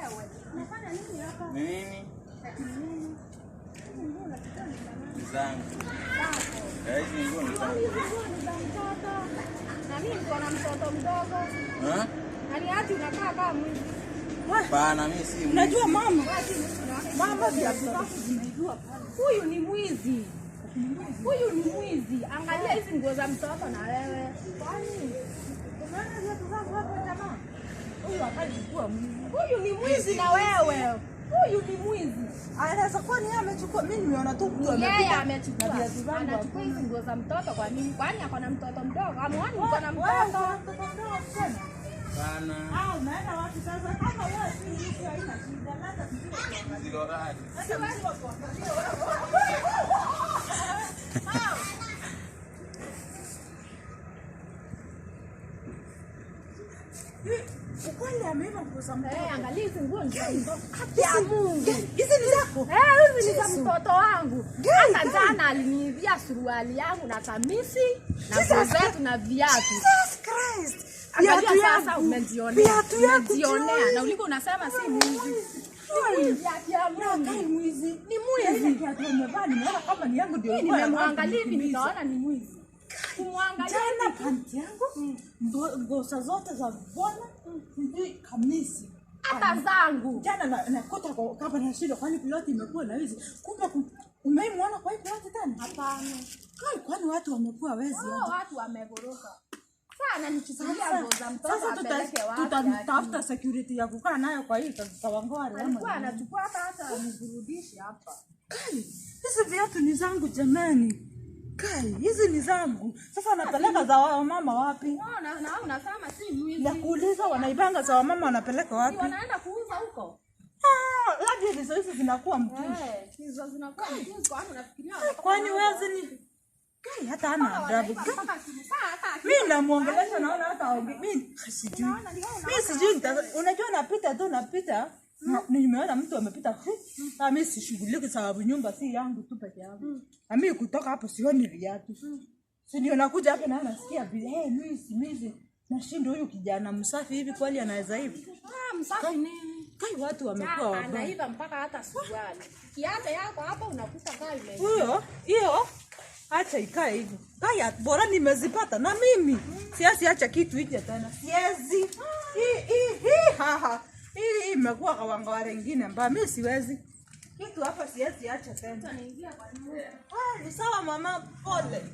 wewe. Unafanya nini hapa? Nini? Zangu. Hizi nguo ni zangu. Na mimi niko na mtoto mdogo. Haniachi unakaa kama mwizi. Hapana, mimi si mwizi. Unajua mama. Mama viatu zako zinaijua pale. Huyu ni mwizi. Huyu ni mwizi. Angalia hizi nguo za mtoto na wewe. Kwani? Unaona viatu zako hapo jamaa? Huyu akachukua mwizi. Huyu ni mwizi na wewe. Huyu ni mwizi. Anaweza kuwa ni yeye amechukua. Mimi nimeona tu mtu amepita. Yeye amechukua. Anachukua hizi nguo za mtoto kwa nini? Kwani ako na mtoto mdogo? Amuoni uko na mtoto? Bana. Unaenda wapi sasa? Kama wewe si hivi haina shida. Hata sijui. Zilo radi. Ukweli ameiva kuuza mtoto. Angalia hizi nguo ni za mtoto. Ya Mungu. Hizi ni zako? Hizi ni za mtoto wangu. Hata jana aliniivia suruali yangu na kamisi na nguo zetu na viatu. Jesus Christ. Angalia sasa umejionea. Umejionea. Na uliko unasema si mwizi. Viatu ya Mungu. Ni mwizi. Ni mwizi. Kiatu umevaa nimeona kama ni yangu ndio. Nimemwangalia hivi nikaona ni mwizi. Kumwangalia jana panti yangu, ngosa zote za bwana, ndio kamisi. Hata zangu. Jana nakuta kama na shida kwani ploti imekuwa na hizi. Kumbe umeimuona kwa hii ploti tena? Hapana. Kwani watu wamekuwa wezi hapo? Watu wamegoroka. Sana nichukulia nguo za mtoto. Sasa tutatafuta security ya kukaa nayo kwa hii Kawangware. Alikuwa anachukua hata nikurudishe hapa. Kai, hizi viatu ni zangu jamani. Kai, hizi ni zangu. Sasa wanapeleka za mama wapi? Na unasema si mwizi. Nakuuliza wanaibanga za mama wanapeleka wapi? Wanaenda kuuza huko. Labda hizo zinakuwa mtu. Hizo zinakuwa mtu kwani unafikiria kwani wewe ni Kai hata ana adabu. Mimi namuongelesha naona hata mimi sijui. Mimi sijui unajua napita. Nimeona mtu amepita. Mimi sishughuliki sababu nyumba si yangu tu peke yangu. Mimi kutoka hapo sioni viatu. Si ndio nakuja hapa na nasikia mimi nashinda huyu kijana msafi hivi kweli anaweza hivi. Msafi nini? Kai watu wamekuwa wabaya. Anaiba mpaka hata suruali. Kiatu yako hapo unakuta kai ile. Hiyo acha ikae hivyo. Kai bora nimezipata na mimi. Siasi acha kitu hiki tena. Siwezi. Hii imekuwa Kawangware nyingine mbaya. Mimi siwezi. Kitu hapa siwezi acha tena. Anaingia kwa nyumba. Ni sawa mama, pole.